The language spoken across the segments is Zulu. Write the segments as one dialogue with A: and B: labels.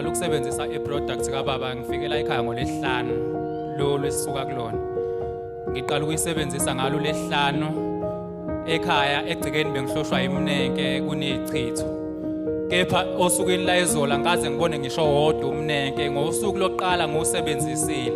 A: ngiqala ukusebenzisa i-product kababa ngifikela ekhaya ngoLesihlanu lo lesisuka kulona. Ngiqala ukuyisebenzisa ngalo uLesihlanu ekhaya egcikeni bengihloshwa imnenke kunezichitho. Kepha osukwini la izola ngaze ngibone ngisho wodwa umnenke ngosuku lokuqala ngosebenzisile.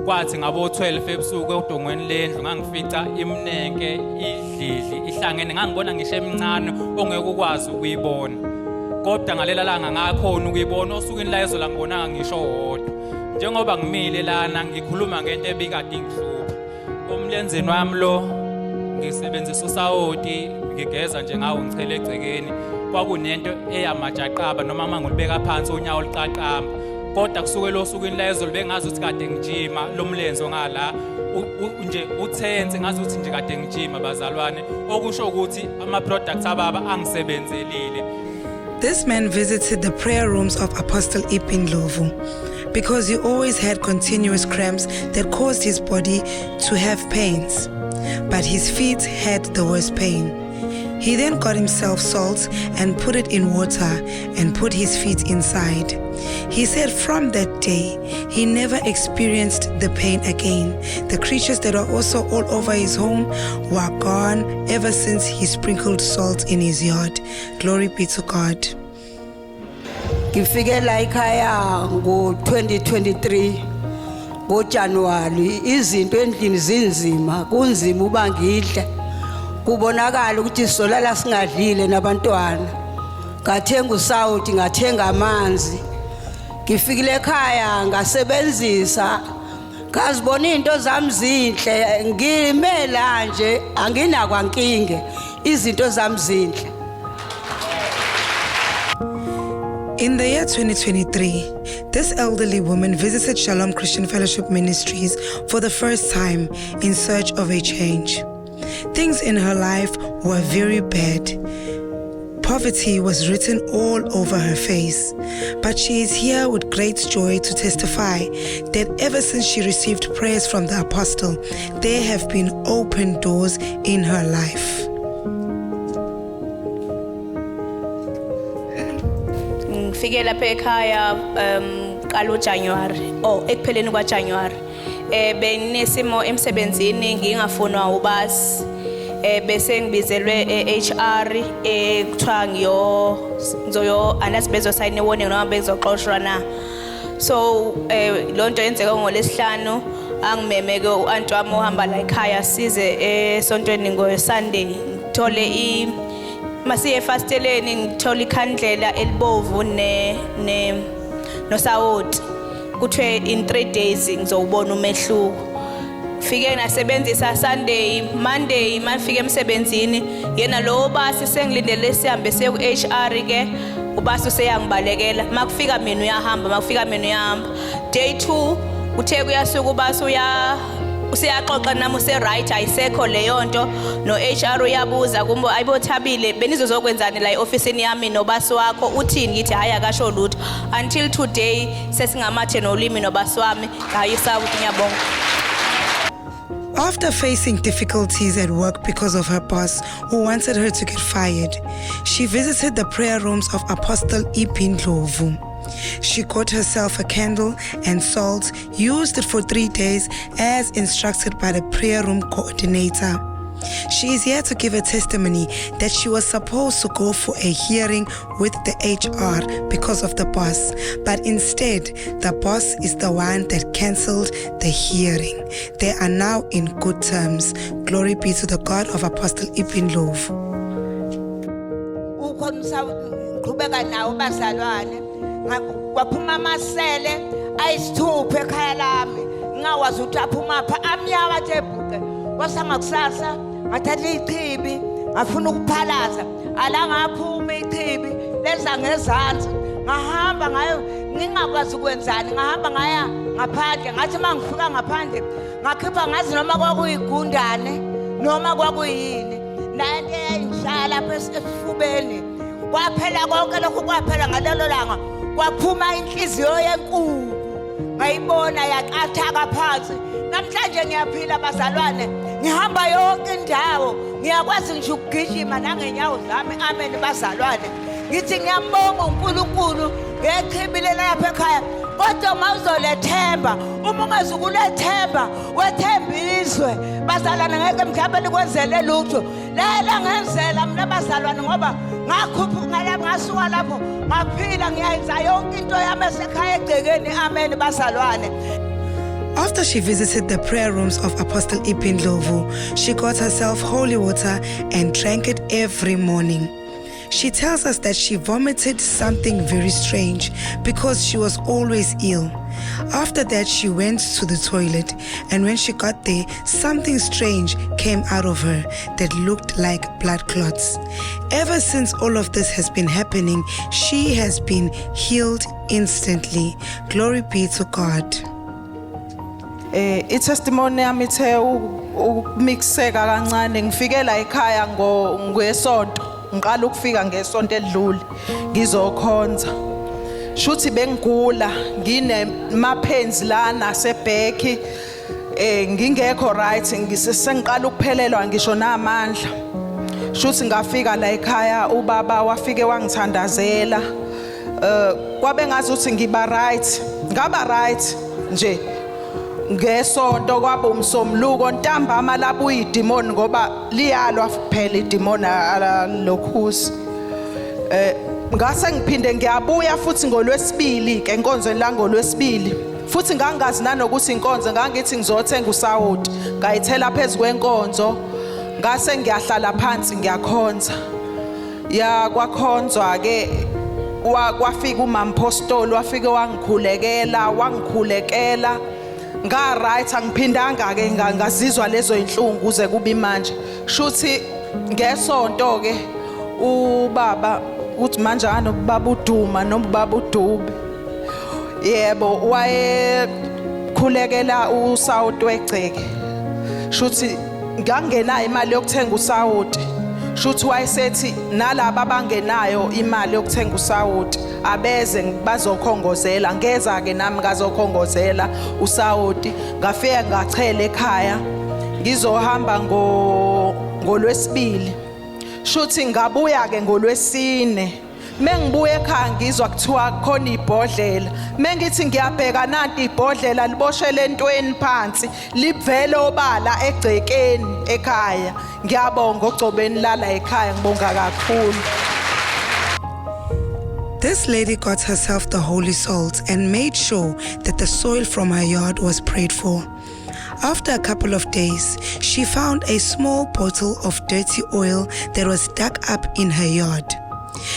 A: Kwathi ngabo 12 ebusuku odongweni lendlu ngangifica imnenke idlidli ihlangene ngangibona ngisho emncane ongeke ukwazi ukuyibona. Kodwa ngalela langa ngakhona ukuyibona osukwini la izola ngibonanga ngisho wodwa. Njengoba ngimile lana ngikhuluma ngento ebikade ingihlupha. Umlenzeni wami lo ngisebenzisa usawoti ngigeza nje ngawo ngichele egcekeni. Kwakunento eyamajaqaba noma mangulibeka phansi unyawo oluqaqamba. Kodwa kusukela osukwini la izolo bengazi ukuthi kade ngijima lo mlenzo ngala nje uthense ngazi ukuthi nje kade ngijima bazalwane okusho ukuthi ama products ababa angisebenzelile.
B: This man visited the prayer rooms of Apostle Ipin Ndlovu because he always had continuous cramps that caused his body to have pains, but his feet had the worst pain. He then got himself salt and put it in water and put his feet inside. He said from that day, he never experienced the pain again. The creatures that were also all over his home were gone ever since he sprinkled salt in his yard. Glory be to God.
C: Ngifike la ekhaya ngo-2023 ngoJanuwari izinto endlini zinzima kunzima uba ngidle kubonakala ukuthi solala singadlile nabantwana ngathenga usawuti ngathenga amanzi ngifikile ekhaya ngasebenzisa ngazibona into zami zinhle ngimela nje anginakwa nkinge izinto zami zinhle.
B: In the year 2023, this elderly woman visited Shalom Christian Fellowship Ministries for the first time in search of a change. Things in her life were very bad. Poverty was written all over her face. But she is here with great joy to testify that ever since she received prayers from the apostle, there have been open doors in her life.
D: Ngifike lapha ekhaya qalo January ekupheleni kwaJanuary benesimo emsebenzini ngingafunwa ubasi bese ngibizelwe HR ekuthiwa ngizoyo anasibezo sign warning noma bezoxoshwa na so lonto yenzeka ngoLesihlanu angimemeke uanti wami ohamba la ekhaya size esontweni ngoSunday ngithole masiye fasteleni ngithola ikhandlela elibovu nosawoti kuthiwe in 3 days ngizowubona umehluko. Fike nasebenzisa Sunday, Monday mafike emsebenzini yena lo basi sengilindele sihambe siye ku-HR ke ubasi useyangibalekela makufika mina uyahamba day 2 uthe kuyasuka ubasi usiyaxoxa nami use-right ayisekho leyo nto no-HR uyabuza kumbe ayibothabile benizozokwenzani la e-ofisini yami nobasi wakho uthini ngithi hayi akasho lutho until today sesingamathe nolimi nobasi wami hayi sawuthi ngiyabonga.
B: After facing difficulties at work because of her boss who wanted her to get fired, she visited the prayer rooms of Apostle Ipin Ndlovu. She got herself a candle and salt, used it for 3 days as instructed by the prayer room coordinator. She is here to give a testimony that she was supposed to go for a hearing with the HR because of the boss, but instead the boss is the one that cancelled the hearing. They are now in good terms. Glory be to the God of Apostle Ipin Ndlovu.
C: Ukhona nawo bazalwane kwaphuma amasele ayisithuphe ekhaya lami ngawazi ukuthi aphuma pha amnyama tebhuke wasangakusasa ngathatha ichibi ngafuna ukuphalaza ala ngaphuma ichibi leza ngezansi ngahamba ngayo ngingakwazi ukwenzani ngahamba ngaya ngaphandle ngathi mangifika ngaphandle ngakhipha ngazi noma kwakuyigundane noma kwakuyini nante eyayishala lapha esifubeni kwaphela konke lokho kwaphela ngalelo langa kwaphuma inhliziyo yenkukhu ngayibona yaqathaka phansi namhlanje ngiyaphila bazalwane ngihamba yonke indawo ngiyakwazi nje ukugijima nangenyawo zami amen bazalwane ngithi ngiyambonga uNkulunkulu ngechibilela lapha ekhaya kodwa mawuzolethemba uma ungazukulethemba wethemba izwe bazalwana ngeke mhlawumbe likwenzele lutho lela ngenzela mina bazalwana ngoba ngakhuphuka ngasuka lapho ngaphila ngiyenza yonke into yami esekhaya egcekeni amen bazalwane.
B: After she visited the prayer rooms of Apostle Ipindlovu, she got herself holy water and drank it every morning. She tells us that she vomited something very strange because she was always ill. After that, she went to the toilet, and when she got there, something strange came out of her that looked like blood clots. Ever since all of this has been happening, she has been healed instantly. Glory be to God.
E: I-testimony yami ithe ukumixeka kancane ngifikela ekhaya ngesonto ngiqala ukufika ngesonto edlule ngizokhonza shuthi bengigula nginemapains lana sebheki ngingekho right sengiqala ukuphelelwa ngisho namandla shuthi ngafika la ekhaya ubaba wafike wangithandazela kwabe ngazuthi ngiba right ngaba right nje ngesonto kwaba umsomluko ntambama lapho uyidemon ngoba liyalwa kuphela idemon alokhusi ngase ngiphinde ngiyabuya futhi ngolwesibili ke enkonzweni la ngolwesibili futhi ngangazi nanokuthi inkonzo ngangithi ngizothenga usawoti ngayithela phezulu kwenkonzo ngase ngiyahlala phansi ngiyakhonza ya kwakhonzwa ke kwafika uMampostoli wafike wangikhulekela nga right angiphindanga ke ngazizwa lezo inhlungu uze kube manje shuthi ngesonto ke ubaba uthi manje anobaba uDuma nobaba uDube yebo wayekhulekela usawoti wegceke shuthi ngangenayo imali yokuthenga usawoti shuthi wayesethi nalabo abangenayo imali yokuthenga usawoti abeze bazokhongozela ngeza ke nami ngazokhongozela usawoti ngafika ngachela ekhaya ngizohamba ngolwesibili shuthi ngabuya ke ngolwesine mengibuya ekhaya ngizwa kuthiwa khona ibhodlela mengithi ngiyabheka nanti ibhodlela liboshele entweni phansi livele obala egcekeni ekhaya ngiyabonga ogcobeni lala ekhaya ngibonga kakhulu.
B: This lady got herself the holy salt and made sure that the soil from her yard was prayed for. After a couple of days, she found a small bottle of dirty oil that was dug up in her yard.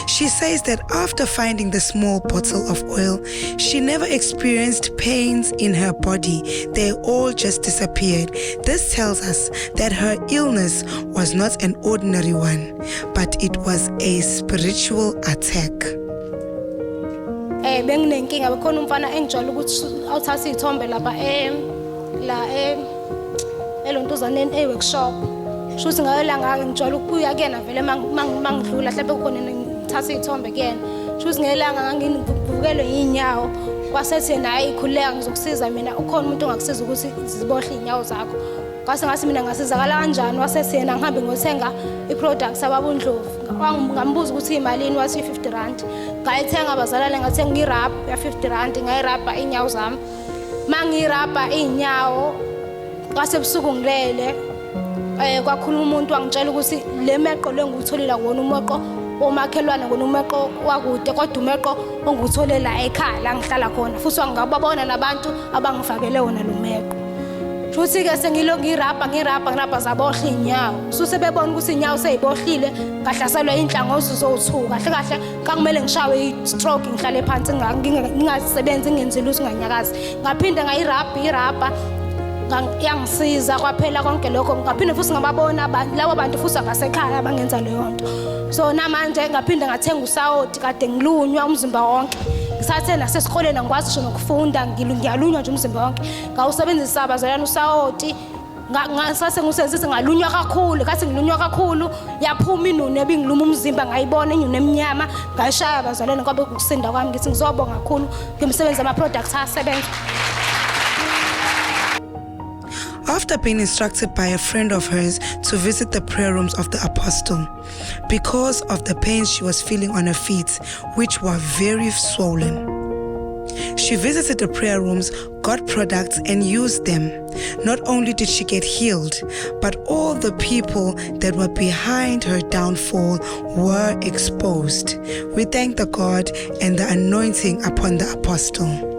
B: She says that after finding the small bottle of oil, she never experienced pains in her body. They all just disappeared. This tells us that her illness was not an ordinary one, but it was a spiritual attack.
F: Benginenkinga bekhona umfana engijwayele ukuthi awuthatha izithombe lapha elontuzaneni eworkshop shuthi ngayela ngake ngijwayele ukubuya kuyena vele mangidlula mhlawumbe kukhona ngithatha izithombe kuyena shuthi ngelanga ngangivukelwe yinyawo wasethi naye ikhuleka ngizokusiza mina ukhona umuntu ongakusiza ukuthi zibohle inyawo zakho ngase mina ngasizakala kanjani wasethi yena ngihambe ngiyothenga iproducts ababundlovu ngambuza ukuthi imalini wathi 50 rand ngayithenga abazalwane ngathenga irab ya 50 rand ngayirabha inyawo zami mangirabha inyawo ngase busuku ngilele kwakhuluma umuntu wangitshela ukuthi le meqo lengutholile kuona umeqo omakhelwane ngona umeqo wakude kodwa umeqo ongutholela ekhaya la ngihlala khona futhi wangababona nabantu abangifakele wona lo meqo futhi ke sengilo ngirabha zabohla inyawo susebebona ukuthi inyawo seyibohlile ngahlaselwa inhlangozo zowuthuka kahle kakumele ngishawe i-stroke ngihlale phansi ngingasebenzi ngenze lutho nganyakazi ngaphinde ngayirabha yangisiza kwaphela konke lokho ngaphinde futhi ngababona labo bantu futhi ngasekhaya abangenza leyo nto so namanje ngaphinde ngathenga usawoti kade ngilunywa umzimba wonke ngisathe nasesikoleni ngikwazi nje nokufunda ngiyalunywa nje umzimba wonke ngawusebenzisa abazalwane usawoti ngasase ngusenzise ngalunywa kakhulu kathi ngilunywa kakhulu yaphuma inune ebingiluma umzimba ngayibona inyune eminyama ngayishaya abazalwane kwabe ukusinda kwami ngithi ngizobonga kakhulu ngimsebenza ama products asebenza.
B: After being instructed by a friend of hers to visit the prayer rooms of the apostle, because of the pain she was feeling on her feet, which were very swollen. She visited the prayer rooms, got products, and used them. Not only did she get healed, but all the people that were behind her downfall were exposed. We thank the God and the anointing upon the apostle.